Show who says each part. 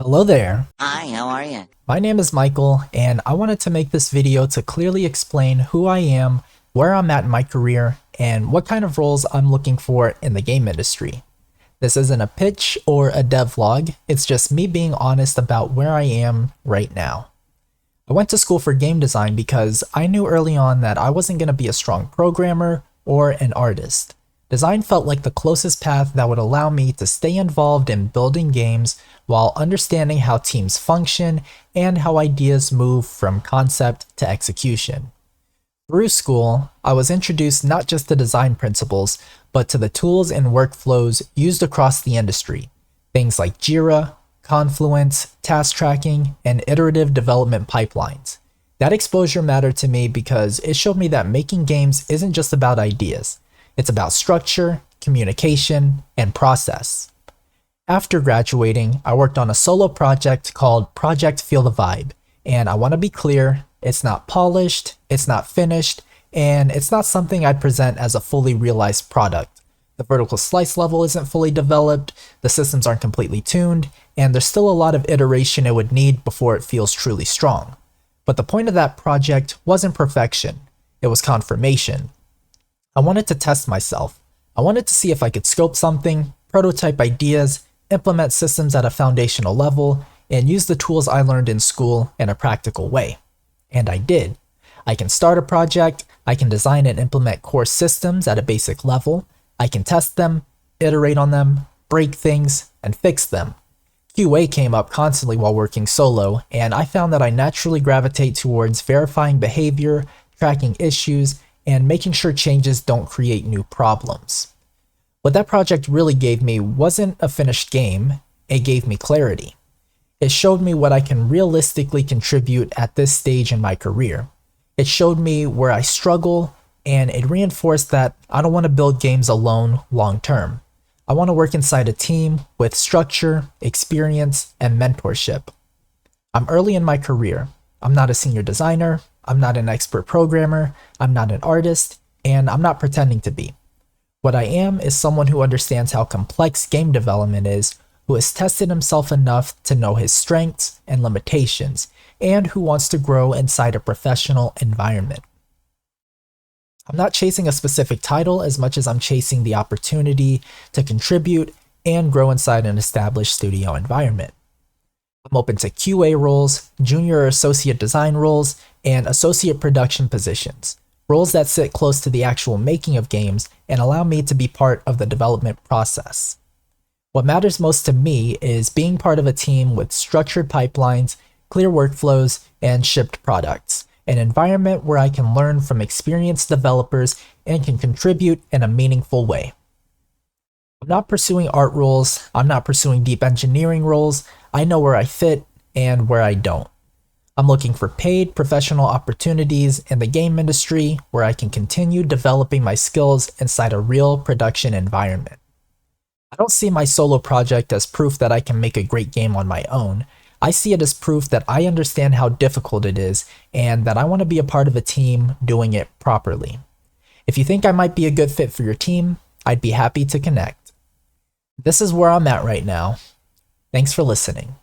Speaker 1: Hello there.
Speaker 2: Hi, how are you?
Speaker 1: My name is Michael, and I wanted to make this video to clearly explain who I am, where I'm at in my career, and what kind of roles I'm looking for in the game industry. This isn't a pitch or a devlog, it's just me being honest about where I am right now. I went to school for game design because I knew early on that I wasn't going to be a strong programmer or an artist. Design felt like the closest path that would allow me to stay involved in building games while understanding how teams function and how ideas move from concept to execution. Through school, I was introduced not just to design principles, but to the tools and workflows used across the industry. Things like Jira, Confluence, task tracking, and iterative development pipelines. That exposure mattered to me because it showed me that making games isn't just about ideas. It's about structure, communication, and process. After graduating, I worked on a solo project called Project Feel the Vibe, and I want to be clear, it's not polished, it's not finished, and it's not something I'd present as a fully realized product. The vertical slice level isn't fully developed, the systems aren't completely tuned, and there's still a lot of iteration it would need before it feels truly strong. But the point of that project wasn't perfection, it was confirmation. I wanted to test myself. I wanted to see if I could scope something, prototype ideas, implement systems at a foundational level, and use the tools I learned in school in a practical way. And I did. I can start a project, I can design and implement core systems at a basic level, I can test them, iterate on them, break things, and fix them. QA came up constantly while working solo, and I found that I naturally gravitate towards verifying behavior, tracking issues, and making sure changes don't create new problems. What that project really gave me wasn't a finished game, it gave me clarity. It showed me what I can realistically contribute at this stage in my career. It showed me where I struggle, and it reinforced that I don't want to build games alone long term. I want to work inside a team with structure, experience, and mentorship. I'm early in my career. I'm not a senior designer, I'm not an expert programmer, I'm not an artist, and I'm not pretending to be. What I am is someone who understands how complex game development is, who has tested himself enough to know his strengths and limitations, and who wants to grow inside a professional environment. I'm not chasing a specific title as much as I'm chasing the opportunity to contribute and grow inside an established studio environment. I'm open to QA roles, junior or associate design roles, and associate production positions, roles that sit close to the actual making of games and allow me to be part of the development process. What matters most to me is being part of a team with structured pipelines, clear workflows, and shipped products, an environment where I can learn from experienced developers and can contribute in a meaningful way. I'm not pursuing art roles, I'm not pursuing deep engineering roles, I know where I fit and where I don't. I'm looking for paid professional opportunities in the game industry where I can continue developing my skills inside a real production environment. I don't see my solo project as proof that I can make a great game on my own. I see it as proof that I understand how difficult it is and that I want to be a part of a team doing it properly. If you think I might be a good fit for your team, I'd be happy to connect. This is where I'm at right now. Thanks for listening.